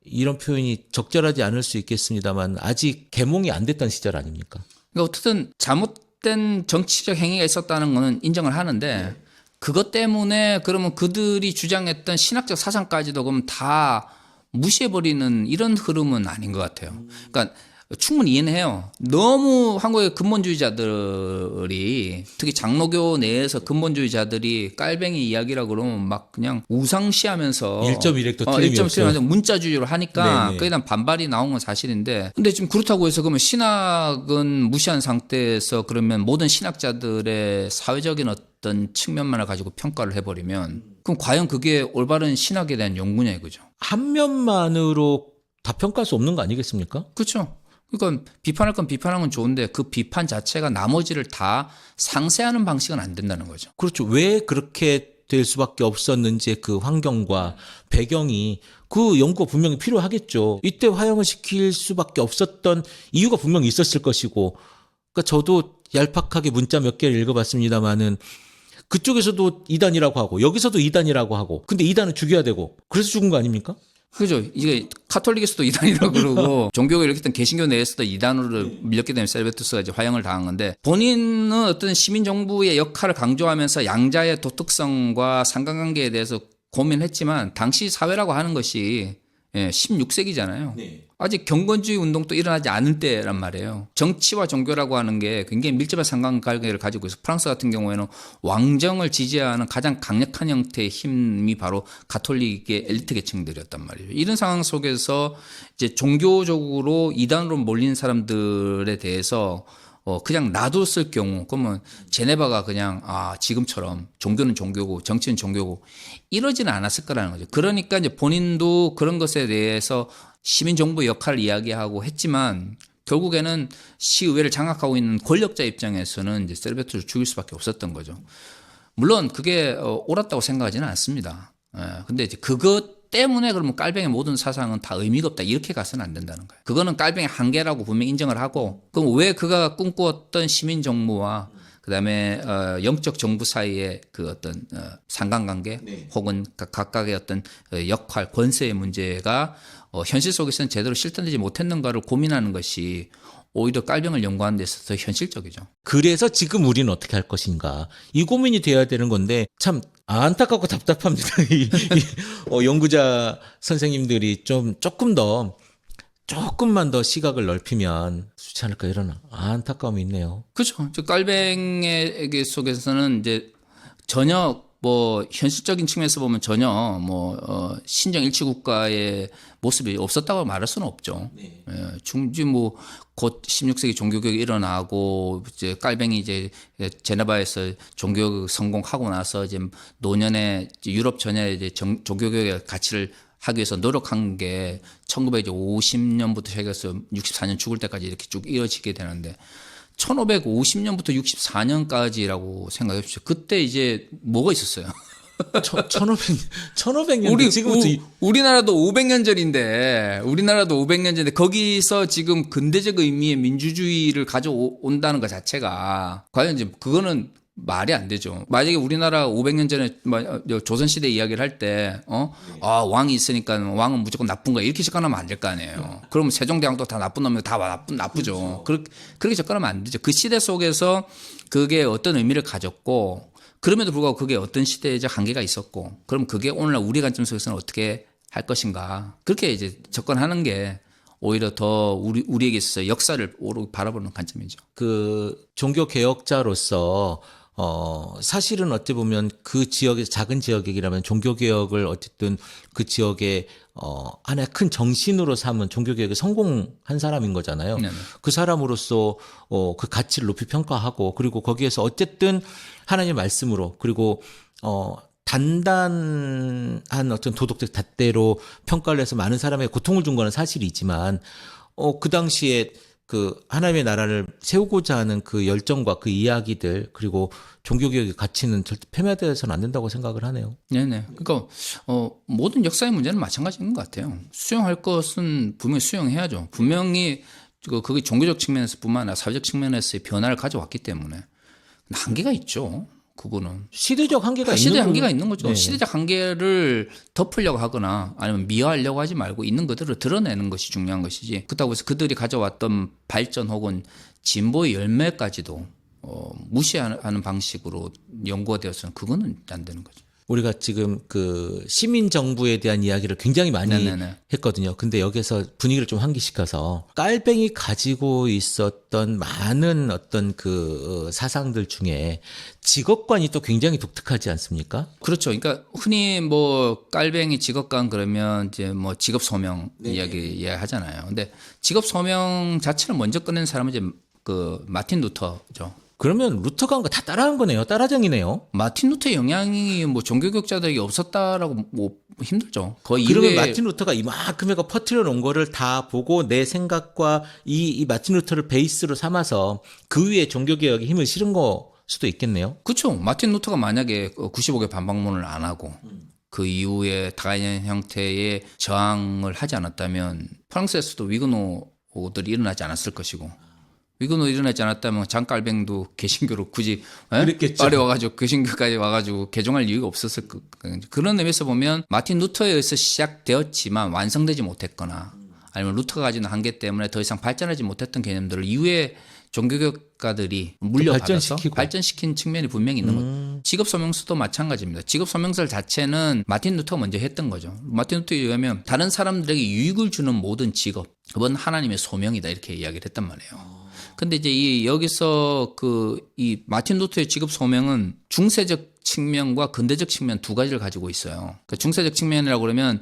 이런 표현이 적절하지 않을 수 있겠습니다만 아직 계몽이 안 됐던 시절 아닙니까? 그러니까 어쨌든 잘못된 정치적 행위가 있었다는 거는 인정을 하는데 그것 때문에 그러면 그들이 주장했던 신학적 사상까지도 그럼 다 무시해버리는 이런 흐름은 아닌 것 같아요. 그러니까 충분히 이해는 해요. 너무 한국의 근본주의자들이 특히 장로교 내에서 근본주의자들이 깔뱅이 이야기라고 그러면 막 그냥 우상시하면서 1.1핵도 틀림이 없어요. 1.1핵 문자주의로 하니까 네네. 그에 대한 반발이 나온 건 사실인데 근데 지금 그렇다고 해서 그러면 신학은 무시한 상태에서 그러면 모든 신학자들의 사회적인 어떤 측면만을 가지고 평가를 해버리면 그럼 과연 그게 올바른 신학에 대한 연구냐 이거죠. 한 면만으로 다 평가할 수 없는 거 아니겠습니까? 그렇죠. 그러니까 비판할 건 비판하는 건 좋은데 그 비판 자체가 나머지를 다 상쇄하는 방식은 안 된다는 거죠. 그렇죠. 왜 그렇게 될 수밖에 없었는지의 그 환경과 배경이 그 연구가 분명히 필요하겠죠. 이때 화형을 시킬 수밖에 없었던 이유가 분명히 있었을 것이고 그러니까 저도 얄팍하게 문자 몇 개를 읽어봤습니다마는 그쪽에서도 이단이라고 하고 여기서도 이단이라고 하고 근데 이단은 죽여야 되고 그래서 죽은 거 아닙니까? 그죠. 이게 카톨릭에서도 이단이라고 그러고 종교가 이렇게 했던 개신교 내에서도 이단으로 밀렸기 때문에 셀베투스가 이제 화형을 당한 건데 본인은 어떤 시민 정부의 역할을 강조하면서 양자의 도덕성과 상관관계에 대해서 고민했지만 당시 사회라고 하는 것이 16세기잖아요. 아직 경건주의 운동도 일어나지 않을 때란 말이에요. 정치와 종교라고 하는 게 굉장히 밀접한 상관관계를 가지고 있어. 프랑스 같은 경우에는 왕정을 지지하는 가장 강력한 형태의 힘이 바로 가톨릭의 엘리트 계층들이었단 말이에요. 이런 상황 속에서 이제 종교적으로 이단으로 몰린 사람들에 대해서 그냥 놔뒀을 경우 그러면 제네바가 그냥 지금처럼 종교는 종교고 정치는 종교고 이러지는 않았을 거라는 거죠. 그러니까 이제 본인도 그런 것에 대해서 시민정부 역할을 이야기하고 했지만 결국에는 시의회를 장악하고 있는 권력자 입장에서는 이제 셀베투를 죽일 수밖에 없었던 거죠. 물론 그게 옳았다고 생각하지는 않습니다. 근데 이제 그것 때문에 그러면 깔뱅의 모든 사상은 다 의미가 없다 이렇게 가서는 안 된다는 거예요. 그거는 깔뱅의 한계라고 분명히 인정을 하고 그럼 왜 그가 꿈꾸었던 시민 정부와 그다음에 영적 정부 사이의 그 어떤 상관관계 혹은 각각의 어떤 역할 권세의 문제가 현실 속에서는 제대로 실현되지 못했는가를 고민하는 것이 오히려 깔병을 연구하는 데 있어서 더 현실적이죠. 그래서 지금 우리는 어떻게 할 것인가 이 고민이 돼야 되는 건데 참 안타깝고 답답합니다. 연구자 선생님들이 조금만 더 시각을 넓히면 좋지 않을까 이런 안타까움이 있네요. 그렇죠. 깔뱅의 속에서는 이제 전혀 뭐 현실적인 측면에서 보면 전혀 신정 일치 국가의 모습이 없었다고 말할 수는 없죠. 네. 중지 곧 16세기 종교개혁이 일어나고 이제 깔뱅이 이제 제네바에서 종교개혁 성공하고 나서 이제 노년에 유럽 전역에 이제 종교개혁의 가치를 하기 위해서 노력한 게 1950년부터 시작해서 64년 죽을 때까지 이렇게 쭉 이어지게 되는데 1550년부터 64년까지라고 생각해 주십시오. 그때 이제 뭐가 있었어요? 1500년 지금부터 우리나라도 500년 전인데 거기서 지금 근대적 의미의 민주주의를 가져온다는 것 자체가 과연 이제 그거는 말이 안 되죠. 만약에 우리나라 500년 전에 조선시대 이야기를 할 때, 왕이 있으니까 왕은 무조건 나쁜 거야. 이렇게 접근하면 안 될 거 아니에요. 그러면 세종대왕도 다 나쁜 놈이고 다 나쁘죠. 그렇게 접근하면 안 되죠. 그 시대 속에서 그게 어떤 의미를 가졌고, 그럼에도 불구하고 그게 어떤 시대적 한계가 있었고, 그럼 그게 오늘날 우리 관점 속에서는 어떻게 할 것인가. 그렇게 이제 접근하는 게 오히려 더 우리에게 있어서 역사를 바라보는 관점이죠. 그 종교 개혁자로서 사실은 어찌 보면 그 지역에서 작은 지역이라면 종교 개혁을 어쨌든 그 지역의 하나의 큰 정신으로 삼은 종교 개혁에 성공한 사람인 거잖아요. 네네. 그 사람으로서 그 가치를 높이 평가하고 그리고 거기에서 어쨌든 하나님의 말씀으로 그리고 단단한 어떤 도덕적 잣대로 평가를 해서 많은 사람에게 고통을 준 거는 사실이지만 그 당시에 그 하나님의 나라를 세우고자 하는 그 열정과 그 이야기들 그리고 종교개혁의 가치는 절대 패배돼서는 안 된다고 생각을 하네요. 네네. 그러니까 모든 역사의 문제는 마찬가지인 것 같아요. 수용할 것은 분명히 수용해야죠. 분명히 그게 종교적 측면에서뿐만 아니라 사회적 측면에서의 변화를 가져왔기 때문에 한계가 있죠. 그거는 시대적 한계가 시대 한계가 있는 거죠. 네. 시대적 한계를 덮으려고 하거나 아니면 미화하려고 하지 말고 있는 그대로 드러내는 것이 중요한 것이지. 그렇다고 해서 그들이 가져왔던 발전 혹은 진보의 열매까지도 무시하는 방식으로 연구가 되어서는 그거는 안 되는 거죠. 우리가 지금 그 시민 정부에 대한 이야기를 굉장히 많이 네네네. 했거든요. 근데 여기서 분위기를 좀 환기시켜서 깔뱅이 가지고 있었던 많은 어떤 그 사상들 중에 직업관이 또 굉장히 독특하지 않습니까? 그렇죠. 그러니까 흔히 깔뱅이 직업관 그러면 이제 직업 소명 이야기 하잖아요. 근데 직업 소명 자체를 먼저 꺼낸 사람은 이제 그 마틴 루터죠. 그러면 루터가 한 거 다 따라한 거네요. 따라쟁이네요. 마틴 루터의 영향이 종교개혁자들에게 없었다라고 힘들죠. 거의 그러면 이후에 마틴 루터가 이만큼의 거 퍼뜨려 놓은 거를 다 보고 내 생각과 이 마틴 루터를 베이스로 삼아서 그 위에 종교개혁에 힘을 실은 거 수도 있겠네요. 그렇죠. 마틴 루터가 만약에 95개 반박문을 안 하고 그 이후에 다양한 형태의 저항을 하지 않았다면 프랑스에서도 위그노들이 일어나지 않았을 것이고 위그노 일어나지 않았다면 장깔뱅도 개신교로 굳이 그랬겠죠. 파리 와가지고 개신교까지 와가지고 개종할 이유가 없었을 거예요. 그런 의미에서 보면 마틴 루터에 의해서 시작되었지만 완성되지 못했거나 아니면 루터가 가진 한계 때문에 더 이상 발전하지 못했던 개념들을 이후에 종교개혁가들이 물려받아서 발전시킨 측면이 분명히 있는 거죠. 직업소명서도 마찬가지입니다. 직업소명서 자체는 마틴 루터가 먼저 했던 거죠. 마틴 루터에 의하면 다른 사람들에게 유익을 주는 모든 직업, 그건 하나님의 소명이다 이렇게 이야기를 했단 말이에요. 근데 이제 여기서 이 마틴 루터의 직업 소명은 중세적 측면과 근대적 측면 두 가지를 가지고 있어요. 그러니까 중세적 측면이라고 그러면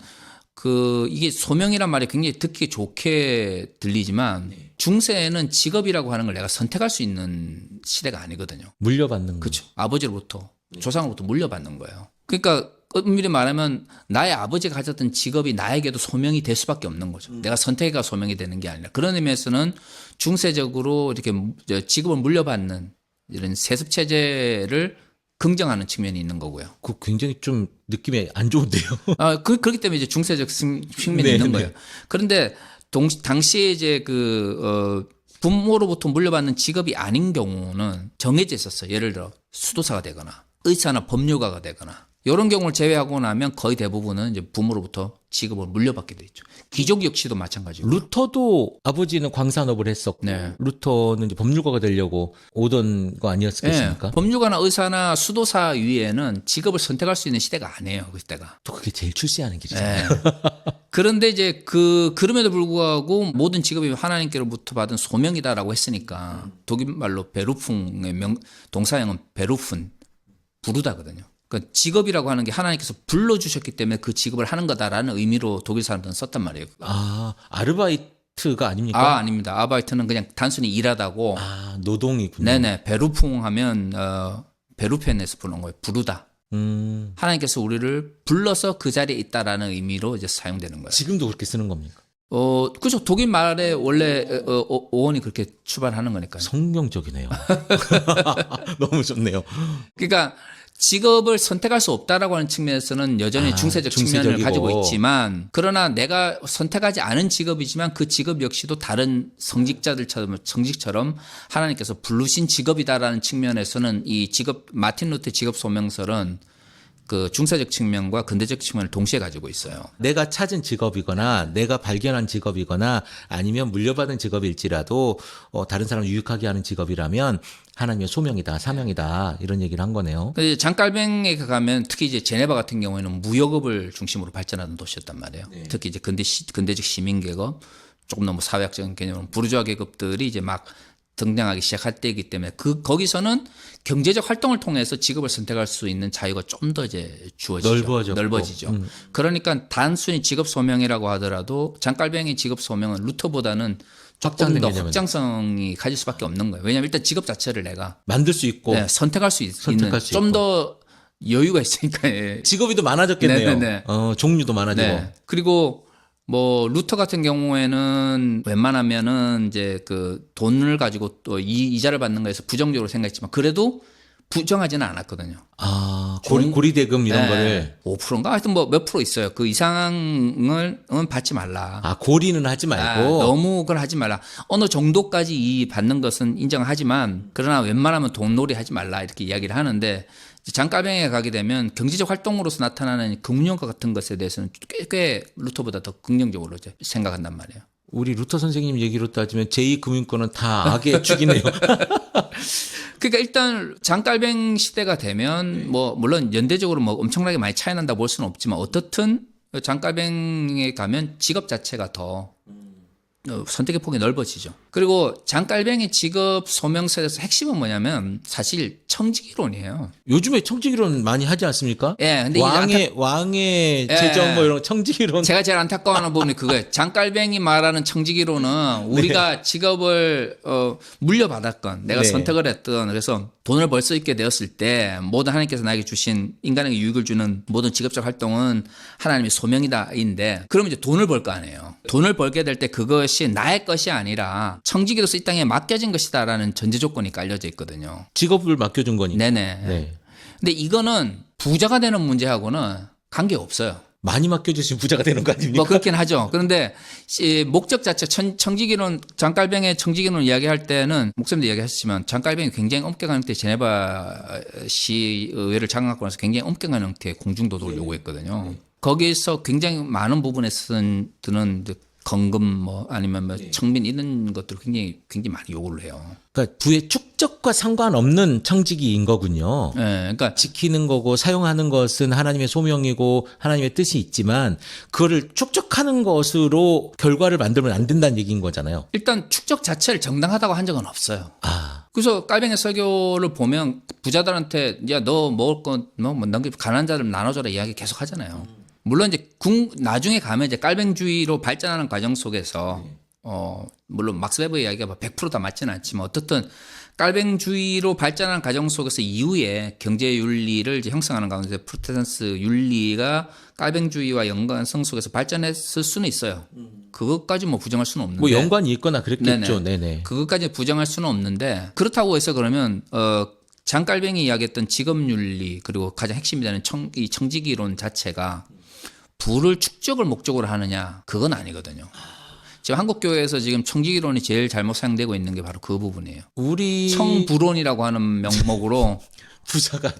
이게 소명이란 말이 굉장히 듣기 좋게 들리지만 중세에는 직업이라고 하는 걸 내가 선택할 수 있는 시대가 아니거든요. 물려받는 거. 그렇죠. 아버지로부터 조상으로부터 물려받는 거예요. 그러니까 엄밀히 말하면 나의 아버지가 가졌던 직업이 나에게도 소명이 될 수밖에 없는 거죠. 내가 선택해가 소명이 되는 게 아니라 그런 의미에서는 중세적으로 이렇게 직업을 물려받는 이런 세습 체제를 긍정하는 측면이 있는 거고요. 그 굉장히 좀 느낌이 안 좋은데요. 그렇기 때문에 이제 중세적 측면이 있는 거예요. 그런데 당시에 이제 부모로부터 물려받는 직업이 아닌 경우는 정해져 있었어요. 예를 들어 수도사가 되거나 의사나 법률가가 되거나 이런 경우를 제외하고 나면 거의 대부분은 이제 부모로부터 직업을 물려받게 돼 있죠. 귀족 역시도 마찬가지고. 루터도 아버지는 광산업을 했었고 네. 루터는 이제 법률가가 되려고 오던 거 아니었겠습니까? 네. 법률가나 의사나 수도사 위에는 직업을 선택할 수 있는 시대가 아니에요. 그때가. 또 그게 제일 출세하는 길이잖아요. 네. 그런데 이제 그럼에도 불구하고 모든 직업이 하나님께로부터 받은 소명이다라고 했으니까 독일 말로 베루풍의 동사형은 베루푼 부르다거든요. 그러니까 직업이라고 하는 게 하나님께서 불러주셨기 때문에 그 직업을 하는 거다라는 의미로 독일 사람들은 썼단 말이에요. 아, 아르바이트가 아닙니까? 아닙니다. 아바이트는 그냥 단순히 일하다고. 아, 노동이군요. 네네. 베루풍 하면 베루펜에서 부르는 거예요. 부르다. 하나님께서 우리를 불러서 그 자리에 있다라는 의미로 이제 사용되는 거예요. 지금도 그렇게 쓰는 겁니까? 그죠. 독일 말에 원래 어원이 그렇게 출발하는 거니까요. 성경적이네요. 너무 좋네요. 그러니까 직업을 선택할 수 없다라고 하는 측면에서는 여전히 중세적 측면을 중세적이고. 가지고 있지만, 그러나 내가 선택하지 않은 직업이지만 그 직업 역시도 다른 성직처럼 하나님께서 부르신 직업이다라는 측면에서는 이 직업 마틴 루터 직업 소명설은 그 중세적 측면과 근대적 측면을 동시에 가지고 있어요. 내가 찾은 직업이거나 내가 발견한 직업이거나 아니면 물려받은 직업일지라도 다른 사람을 유익하게 하는 직업이라면 하나님의 소명이다, 사명이다 이런 얘기를 한 거네요. 장깔뱅에 가면 특히 이제 제네바 같은 경우에는 무역업을 중심으로 발전하던 도시였단 말이에요. 특히 이제 근대적 시민 계급, 조금 너무 사회학적인 개념으로 부르주아 계급들이 이제 막 등장하기 시작할 때이기 때문에 거기서는 경제적 활동을 통해서 직업을 선택할 수 있는 자유가 좀 더 이제 넓어지죠. 그러니까 단순히 직업 소명이라고 하더라도 장깔뱅이 직업 소명은 루터보다는 조금 더 확장성이 가질 수밖에 없는 거예요. 왜냐하면 일단 직업 자체를 내가 만들 수 있고 선택할 수 있는 좀 더 여유가 있으니까. 직업이 더 많아졌겠네요. 네네네. 종류도 많아지고. 네. 그리고 뭐 루터 같은 경우에는 웬만하면은 이제 그 돈을 가지고 또 이자를 받는 거에서 부정적으로 생각했지만 그래도 부정하지는 않았거든요. 아, 고리대금 이런 거를 5%인가 하여튼 뭐 몇 프로 있어요. 그 이상은 받지 말라. 아, 고리는 하지 말고 너무 그걸 하지 말라. 어느 정도까지 이 받는 것은 인정하지만 그러나 웬만하면 돈놀이 하지 말라 이렇게 이야기를 하는데, 장가병에 가게 되면 경제적 활동으로서 나타나는 금융과 같은 것에 대해서는 꽤 루터보다 더 긍정적으로 이제 생각한단 말이에요. 우리 루터 선생님 얘기로 따지면 제2금융권은 다 악의 축이네요. 그러니까 일단 장깔뱅 시대가 되면 뭐 물론 연대적으로 뭐 엄청나게 많이 차이 난다 볼 수는 없지만 어떻든 장깔뱅에 가면 직업 자체가 더 선택의 폭이 넓어지죠. 그리고 장깔뱅이 직업 소명서에서 핵심은 뭐냐면 사실 청지기론이에요. 요즘에 청지기론 많이 하지 않습니까? 예, 근데 왕의 재정 뭐 이런 청지기론. 제가 제일 안타까워하는 부분이 그거예요. 장깔뱅이 말하는 청지기론은 우리가 직업을 물려받았건 내가 선택을 했던, 그래서 돈을 벌 수 있게 되었을 때 모든 하나님께서 나에게 주신 인간에게 유익을 주는 모든 직업적 활동은 하나님의 소명이다인데, 그러면 이제 돈을 벌 거 아니에요. 돈을 벌게 될 때 그것이 나의 것이 아니라 청지기로서 이 땅에 맡겨진 것이다라는 전제 조건이 깔려져 있거든요. 직업을 맡겨준 거니까. 네네. 네. 근데 이거는 부자가 되는 문제하고는 관계 없어요. 많이 맡겨주신 부자가 되는 거 아닙니까? 뭐 그렇긴 하죠. 그런데 목적 자체 청지기론, 장깔뱅의 청지기론 이야기할 때는 목사님도 이야기하셨지만 장깔뱅이 굉장히 엄격한 형태의 제네바 시의회를 장악하고 나서 굉장히 엄격한 형태의 공중도덕을 요구했거든요. 거기에서 굉장히 많은 부분에 드는 건금 뭐 아니면 뭐 청민 이런 것들을 굉장히 많이 요구를 해요. 그러니까 부의 축적과 상관없는 청지기인 거군요. 네, 그러니까 지키는 거고 사용하는 것은 하나님의 소명이고 하나님의 뜻이 있지만 그거를 축적하는 것으로 결과를 만들면 안 된다는 얘기인 거잖아요. 일단 축적 자체를 정당하다고 한 적은 없어요. 아, 그래서 깔뱅의 설교를 보면 부자들한테 야 너 먹을 거 뭐 남기 가난한 자들 나눠줘라 이야기 계속 하잖아요. 물론 이제 나중에 가면 이제 깔뱅주의로 발전하는 과정 속에서 물론 막스 웨버의 이야기가 100% 다 맞지는 않지만 어떻든 깔뱅주의로 발전하는 과정 속에서 이후에 경제 윤리를 이제 형성하는 가운데 프로테스탄트 윤리가 깔뱅주의와 연관성 속에서 발전했을 수는 있어요. 그것까지 뭐 부정할 수는 없는데. 뭐 연관이 있거나 그랬겠죠. 네네. 그것까지 부정할 수는 없는데, 그렇다고 해서 그러면 장깔뱅이 이야기했던 직업윤리 그리고 가장 핵심이 되는 이 청지기론 자체가 부를 축적을 목적으로 하느냐, 그건 아니거든요. 지금 한국 교회에서 지금 청지기론이 제일 잘못 사용되고 있는 게 바로 그 부분이에요. 우리 청부론이라고 하는 명목으로 부자가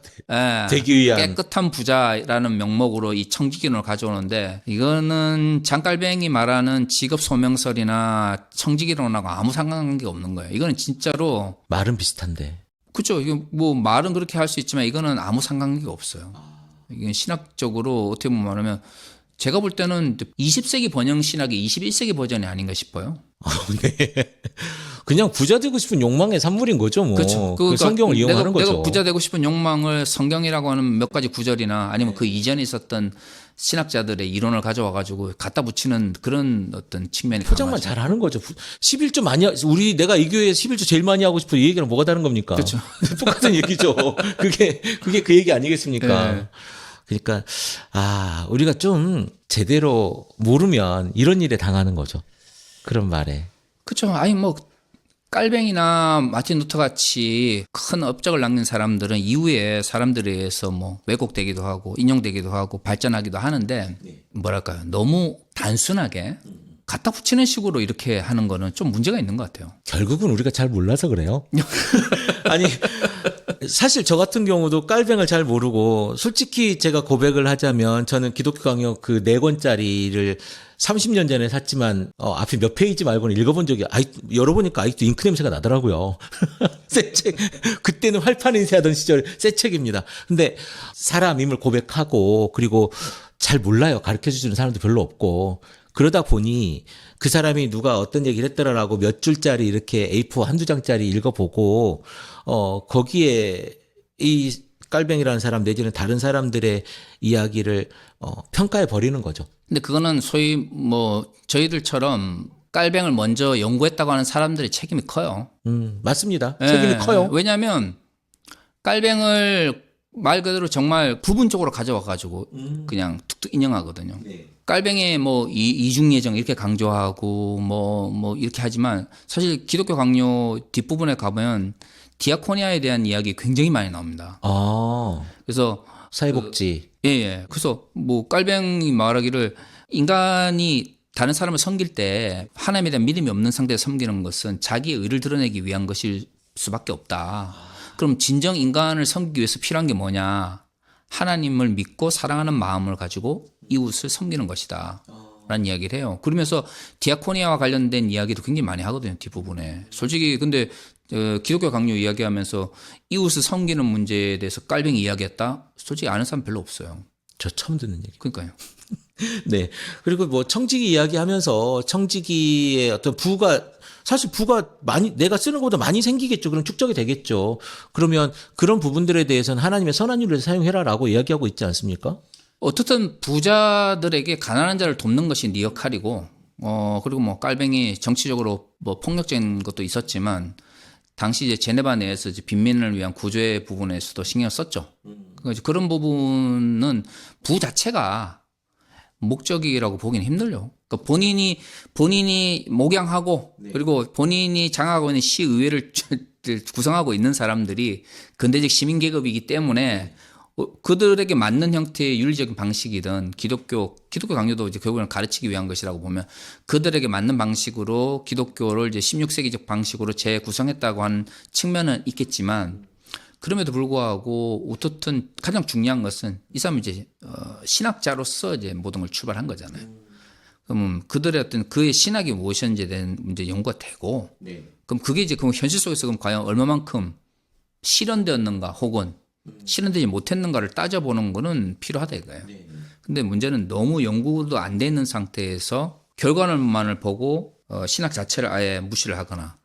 되기 위한 깨끗한 부자라는 명목으로 이 청지기론을 가져오는데, 이거는 장깔뱅이 말하는 직업 소명설이나 청지기론하고 아무 상관관계가 없는 거예요. 이거는 진짜로 말은 비슷한데. 그렇죠. 이거 뭐 말은 그렇게 할 수 있지만 이거는 아무 상관관계가 없어요. 이게 신학적으로 어떻게 보면 말하면 제가 볼 때는 20세기 번영 신학이 21세기 버전이 아닌가 싶어요. 네. 그냥 부자 되고 싶은 욕망의 산물인 거죠, 뭐. 그렇죠. 그 성경을 이용하는 거죠. 내가 부자 되고 싶은 욕망을 성경이라고 하는 몇 가지 구절이나 아니면 그 이전에 있었던 신학자들의 이론을 가져와 가지고 갖다 붙이는 그런 어떤 측면이 포장만 강하죠. 잘하는 거죠. 11조 많이 내가 이 교회에 11조 제일 많이 하고 싶어 이 얘기랑 뭐가 다른 겁니까? 그렇죠. 똑같은 얘기죠. 그게 그 얘기 아니겠습니까? 네. 그러니까 우리가 좀 제대로 모르면 이런 일에 당하는 거죠. 그런 말에. 그렇죠. 아니 뭐 깔뱅이나 마틴 루터 같이 큰 업적을 남긴 사람들은 이후에 사람들에 의해서 뭐 왜곡되기도 하고 인용되기도 하고 발전하기도 하는데 뭐랄까요. 너무 단순하게 갖다 붙이는 식으로 이렇게 하는 거는 좀 문제가 있는 것 같아요. 결국은 우리가 잘 몰라서 그래요. 아니 사실 저 같은 경우도 깔뱅을 잘 모르고 솔직히 제가 고백을 하자면 저는 기독교 강요 그 4권짜리를 30년 전에 샀지만 앞에 몇 페이지 말고는 읽어본 적이 열어보니까 아직도 잉크 냄새가 나더라고요. 새 책. 그때는 활판 인쇄하던 시절 새 책입니다. 근데 사람임을 고백하고 그리고 잘 몰라요. 가르쳐주는 사람도 별로 없고 그러다 보니 그 사람이 누가 어떤 얘기를 했더라라고 몇 줄짜리 이렇게 A4 한두 장짜리 읽어보고 거기에 이 깔뱅이라는 사람 내지는 다른 사람들의 이야기를 평가해 버리는 거죠. 근데 그거는 소위 뭐 저희들처럼 깔뱅을 먼저 연구했다고 하는 사람들의 책임이 커요. 맞습니다. 책임이 커요. 왜냐하면 깔뱅을 말 그대로 정말 부분적으로 가져와 가지고 그냥 툭툭 인용하거든요. 네. 깔뱅의 뭐 이중 예정 이렇게 강조하고 뭐 이렇게 하지만 사실 기독교 강요 뒷부분에 가보면 디아코니아에 대한 이야기 굉장히 많이 나옵니다. 그래서 사회복지. 예. 그래서 뭐 깔뱅이 말하기를 인간이 다른 사람을 섬길 때 하나님에 대한 믿음이 없는 상태에서 섬기는 것은 자기의 의를 드러내기 위한 것일 수밖에 없다. 그럼 진정 인간을 섬기기 위해서 필요한 게 뭐냐? 하나님을 믿고 사랑하는 마음을 가지고 이웃을 섬기는 것이다. 라는 이야기를 해요. 그러면서 디아코니아와 관련된 이야기도 굉장히 많이 하거든요. 뒷부분에. 솔직히 근데 기독교 강요 이야기하면서 이웃을 섬기는 문제에 대해서 깔뱅이 이야기했다? 솔직히 아는 사람 별로 없어요. 저 처음 듣는 얘기. 그러니까요. 네. 그리고 뭐 청지기 이야기하면서 청지기의 어떤 사실 부가 내가 쓰는 것보다 많이 생기겠죠. 그럼 축적이 되겠죠. 그러면 그런 부분들에 대해서는 하나님의 선한 일을 사용해라라고 이야기하고 있지 않습니까? 어떻든 부자들에게 가난한 자를 돕는 것이 네 역할이고, 그리고 뭐 깔뱅이 정치적으로 뭐 폭력적인 것도 있었지만, 당시 이제 제네바 내에서 이제 빈민을 위한 구조의 부분에서도 신경 썼죠. 그러니까 그런 부분은 부 자체가 목적이라고 보기는 힘들죠. 그러니까 본인이 목양하고 그리고 본인이 장악하고 있는 시의회를 구성하고 있는 사람들이 근대적 시민 계급이기 때문에 그들에게 맞는 형태의 윤리적인 방식이든 기독교 강요도 이제 결국은 가르치기 위한 것이라고 보면 그들에게 맞는 방식으로 기독교를 이제 16세기적 방식으로 재구성했다고 하는 측면은 있겠지만 그럼에도 불구하고 어떻든 가장 중요한 것은 이 사람이 이제 신학자로서 이제 모든 걸 출발한 거잖아요. 그러면 그들의 어떤 그의 신학이 무엇이었는지에 대한 문제 연구가 되고 그럼 그게 이제 그럼 현실 속에서 그럼 과연 얼마만큼 실현되었는가 혹은 실현되지 못했는가를 따져보는 거는 필요하다 이거예요. 근데 문제는 너무 연구도 안 돼 있는 상태에서 결과만을 보고 신학 자체를 아예 무시를 하거나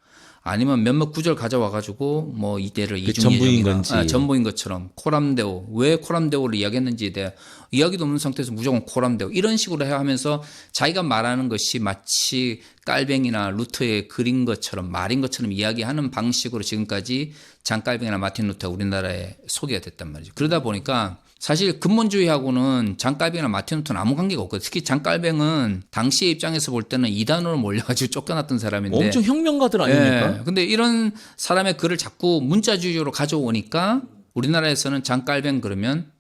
아니면 몇몇 구절 가져와 가지고 뭐 이때를 전부인 건지 전부인 것처럼 코람데오 왜 코람데오를 이야기했는지에 대해 이야기도 없는 상태에서 무조건 코람데오 이런 식으로 해야 하면서 자기가 말하는 것이 마치 깔뱅이나 루터의 글인 것처럼 말인 것처럼 이야기하는 방식으로 지금까지 장 깔뱅이나 마틴 루터 우리나라에 소개가 됐단 말이죠. 그러다 보니까 사실 근본주의하고는 장 깔뱅이나 마틴 루터는 아무 관계가 없거든요. 특히 장 깔뱅은 당시의 입장에서 볼 때는 이단으로 몰려가지고 쫓겨났던 사람인데 엄청 혁명가들 아닙니까? 예, 근데 이런 사람의 글을 자꾸 문자주의로 가져오니까 우리나라에서는 장 깔뱅 그러면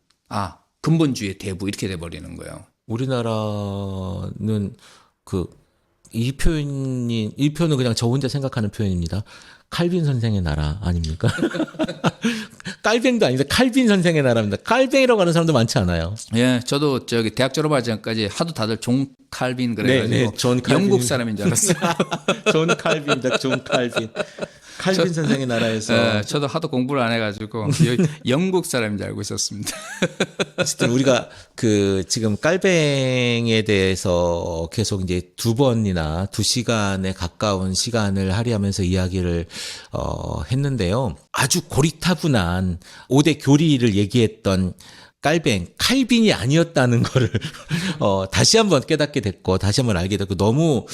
근본주의의 대부 이렇게 돼버리는 거예요. 우리나라는 이 표현은 그냥 저 혼자 생각하는 표현입니다. 칼빈 선생의 나라 아닙니까? 깔뱅도 아닌데 칼빈 선생의 나라입니다. 깔뱅이라고 하는 사람도 많지 않아요. 예, 저도 대학 졸업하기 전까지 하도 다들 존 칼빈 그래가지고 존 칼빈. 영국 사람인 줄 알았어요. 존 칼빈입니다. 존 칼빈. 칼빈 선생의 나라에서. 예, 저도 하도 공부를 안 해가지고 영국 사람인 줄 알고 있었습니다. 어쨌든 우리가 그 지금 깔뱅에 대해서 계속 이제 2번이나 2시간에 가까운 시간을 할애하면서 이야기를 했는데요. 아주 고리타분한 5대 교리를 얘기했던 깔뱅, 칼빈이 아니었다는 거를 다시 한번 깨닫게 됐고 다시 한번 알게 됐고 너무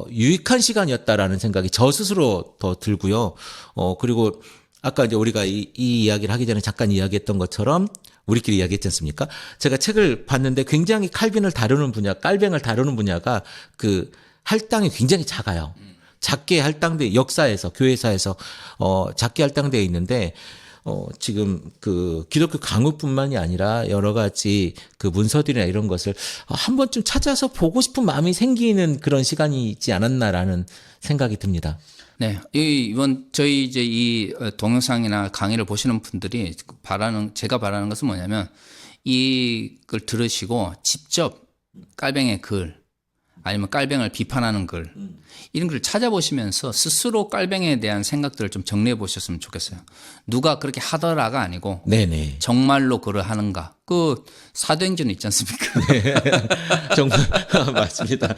유익한 시간이었다라는 생각이 저 스스로 더 들고요. 그리고 아까 이제 우리가 이 이야기를 하기 전에 잠깐 이야기했던 것처럼 우리끼리 이야기했지 않습니까? 제가 책을 봤는데 굉장히 칼빈을 다루는 분야, 깔뱅을 다루는 분야가 그 할당이 굉장히 작아요. 작게 할당돼 역사에서 교회사에서 작게 할당되어 있는데 지금 그 기독교 강의뿐만이 아니라 여러 가지 그 문서들이나 이런 것을 한 번쯤 찾아서 보고 싶은 마음이 생기는 그런 시간이 있지 않았나라는 생각이 듭니다. 네, 이번 저희 이제 이 동영상이나 강의를 보시는 분들이 제가 바라는 것은 뭐냐면 이걸 들으시고 직접 깔뱅의 글 아니면 깔뱅을 비판하는 글 이런 걸 찾아보시면서 스스로 깔뱅에 대한 생각들을 좀 정리해 보셨으면 좋겠어요. 누가 그렇게 하더라가 아니고 네네. 정말로 그를 하는가. 그 사도행전 있지 않습니까? 정말 맞습니다.